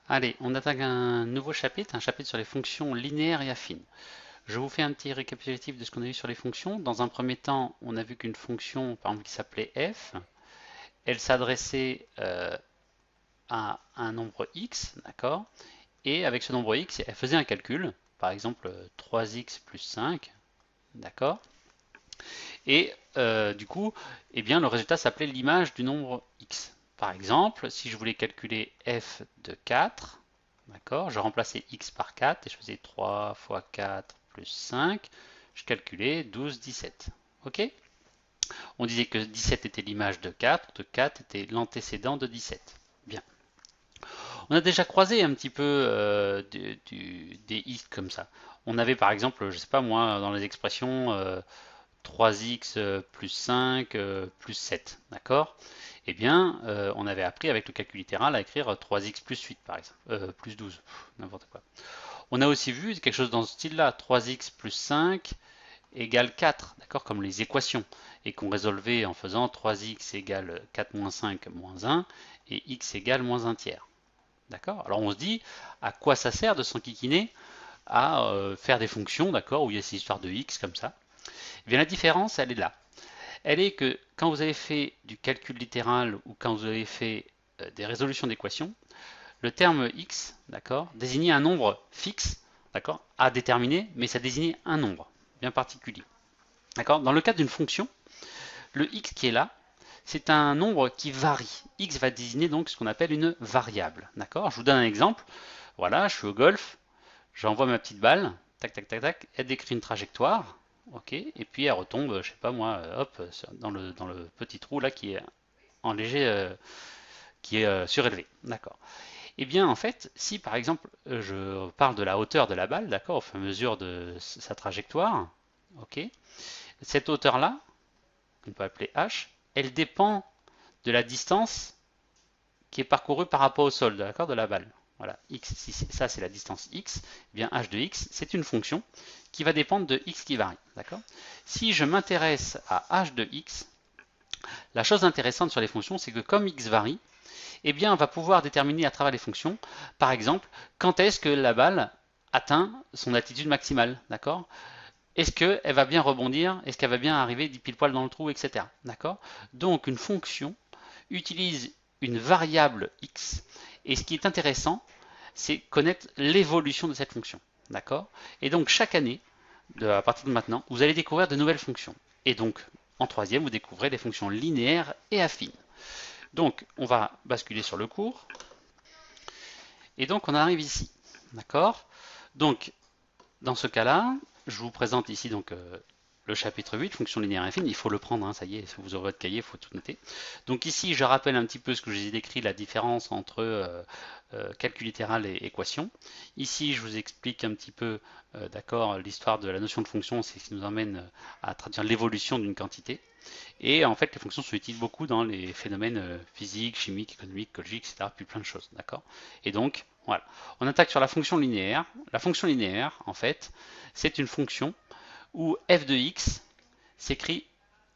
Allez, on attaque un nouveau chapitre, un chapitre sur les fonctions linéaires et affines. Je vous fais un petit récapitulatif de ce qu'on a vu sur les fonctions. Dans un premier temps, on a vu qu'une fonction, par exemple, qui s'appelait f, elle s'adressait à un nombre x, d'accord? Et avec ce nombre x, elle faisait un calcul, par exemple 3x plus 5, d'accord? Et du coup, eh bien, le résultat s'appelait l'image du nombre x. Par exemple, si je voulais calculer f de 4, d'accord, je remplaçais x par 4 et je faisais 3 fois 4 plus 5, je calculais 12, 17. Ok? On disait que 17 était l'image de 4 était l'antécédent de 17. Bien. On a déjà croisé un petit peu des x comme ça. On avait par exemple, je sais pas moi, dans les expressions 3x plus 5 plus 7, d'accord? Eh bien, on avait appris avec le calcul littéral à écrire 3x plus 8 par exemple, plus 12, n'importe quoi. On a aussi vu quelque chose dans ce style-là, 3x plus 5 égale 4, d'accord, comme les équations, et qu'on résolvait en faisant 3x égale 4 moins 5 moins 1, et x égale moins 1 tiers. D'accord? Alors on se dit, à quoi ça sert de s'enquiquiner à faire des fonctions, d'accord, où il y a ces histoires de x comme ça? Eh bien la différence, elle est là. Elle est que quand vous avez fait du calcul littéral ou quand vous avez fait des résolutions d'équations, le terme x, d'accord, désignait un nombre fixe, d'accord, à déterminer, mais ça désignait un nombre bien particulier. D'accord? Dans le cas d'une fonction, le x qui est là, c'est un nombre qui varie. X va désigner donc ce qu'on appelle une variable. D'accord? Je vous donne un exemple. Voilà, je suis au golf, j'envoie ma petite balle, tac, tac, tac, tac, elle décrit une trajectoire, ok, et puis elle retombe, je sais pas moi, hop, dans le petit trou là qui est en léger, qui est surélevé. D'accord. Eh bien, en fait, si par exemple je parle de la hauteur de la balle, d'accord, au fur et à mesure de sa trajectoire, ok, cette hauteur-là, qu'on peut appeler h, elle dépend de la distance qui est parcourue par rapport au sol, d'accord, de la balle. Voilà, x, si ça c'est la distance x, eh bien h de x, c'est une fonction qui va dépendre de x qui varie, d'accord. Si je m'intéresse à h de x, la chose intéressante sur les fonctions, c'est que comme x varie, eh bien on va pouvoir déterminer à travers les fonctions, par exemple, quand est-ce que la balle atteint son altitude maximale, d'accord. Est-ce qu'elle va bien rebondir? Est-ce qu'elle va bien arriver pile poil dans le trou, etc. D'accord? Donc une fonction utilise une variable x. Et ce qui est intéressant, c'est connaître l'évolution de cette fonction. D'accord? Et donc chaque année, à partir de maintenant, vous allez découvrir de nouvelles fonctions. Et donc, en troisième, vous découvrez les fonctions linéaires et affines. Donc, on va basculer sur le cours. Et donc, on arrive ici. D'accord? Donc, dans ce cas-là, je vous présente ici donc le chapitre 8, fonction linéaire affine. Il faut le prendre, hein, ça y est, si vous aurez votre cahier, il faut tout noter. Donc ici, je rappelle un petit peu ce que je vous ai décrit, la différence entre calcul littéral et équation. Ici, je vous explique un petit peu, d'accord, l'histoire de la notion de fonction, c'est ce qui nous emmène à traduire l'évolution d'une quantité. Et en fait, les fonctions sont utiles beaucoup dans les phénomènes physiques, chimiques, économiques, écologiques, etc. Puis plein de choses, d'accord. Et donc, voilà. On attaque sur la fonction linéaire. La fonction linéaire, en fait, c'est une fonction où f de x s'écrit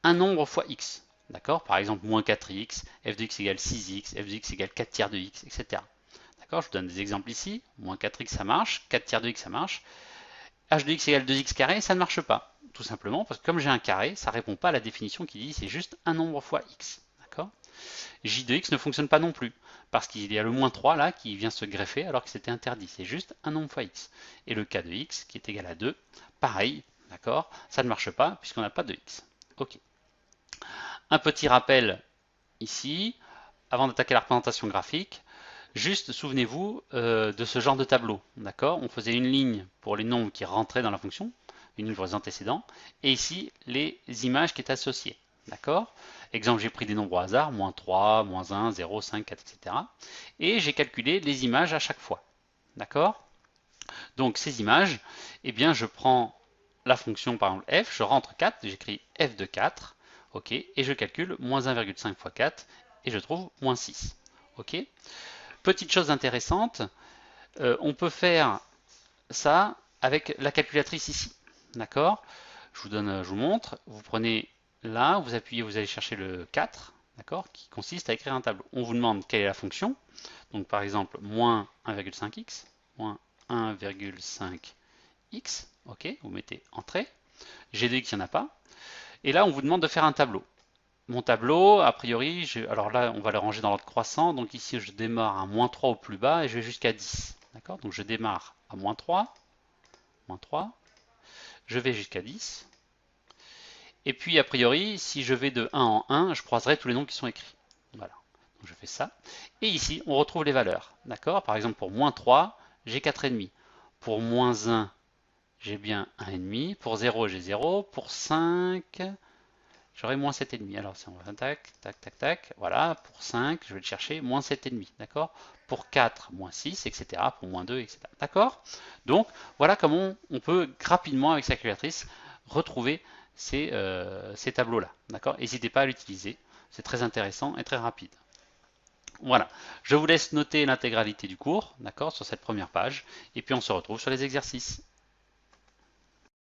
un nombre fois x. D'accord? Par exemple, moins 4x, f de x égale 6x, f de x égale 4 tiers de x, etc. D'accord? Je vous donne des exemples ici. Moins 4x, ça marche. 4 tiers de x, ça marche. H de x égale 2x carré, ça ne marche pas. Tout simplement parce que comme j'ai un carré, ça ne répond pas à la définition qui dit c'est juste un nombre fois x. D'accord? J de x ne fonctionne pas non plus, parce qu'il y a le moins 3 là qui vient se greffer alors que c'était interdit. C'est juste un nombre fois x. Et le k de x qui est égal à 2, pareil, d'accord, ça ne marche pas puisqu'on n'a pas de x. Ok. Un petit rappel ici, avant d'attaquer la représentation graphique, juste souvenez-vous de ce genre de tableau, d'accord. On faisait une ligne pour les nombres qui rentraient dans la fonction, une ligne pour les antécédents, et ici les images qui étaient associées, d'accord. Exemple, j'ai pris des nombres au hasard, moins 3, moins 1, 0, 5, 4, etc. Et j'ai calculé les images à chaque fois, d'accord. Donc ces images, eh bien je prends la fonction par exemple f, je rentre 4, j'écris f de 4, ok, et je calcule moins 1,5 fois 4, et je trouve moins 6. Ok. Petite chose intéressante, on peut faire ça avec la calculatrice ici. D'accord. Je vous montre. Vous prenez là, vous appuyez, vous allez chercher le 4. d'accord, qui consiste à écrire un tableau. On vous demande quelle est la fonction. Donc par exemple, moins 1,5x, moins 1,5x, ok, vous mettez entrée. J'ai dit qu'il n'y en a pas. Et là, on vous demande de faire un tableau. Mon tableau, a priori, alors là, on va le ranger dans l'ordre croissant. Donc ici, je démarre à moins 3 au plus bas et je vais jusqu'à 10. D'accord? Donc je démarre à moins 3, je vais jusqu'à 10. Et puis, a priori, si je vais de 1 en 1, je croiserai tous les noms qui sont écrits. Voilà. Donc je fais ça. Et ici, on retrouve les valeurs. D'accord? Par exemple, pour moins 3, j'ai 4,5. Pour moins 1, j'ai bien 1,5. Pour 0, j'ai 0. Pour 5, j'aurai moins 7,5. Alors, si on va tac, tac, tac, tac. Voilà, pour 5, je vais le chercher, moins 7,5. D'accord? Pour 4, moins 6, etc. Pour moins 2, etc. D'accord? Donc, voilà comment on peut rapidement, avec sa calculatrice, retrouver ces tableaux-là. D'accord? N'hésitez pas à l'utiliser. C'est très intéressant et très rapide. Voilà. Je vous laisse noter l'intégralité du cours, d'accord, sur cette première page. Et puis, on se retrouve sur les exercices.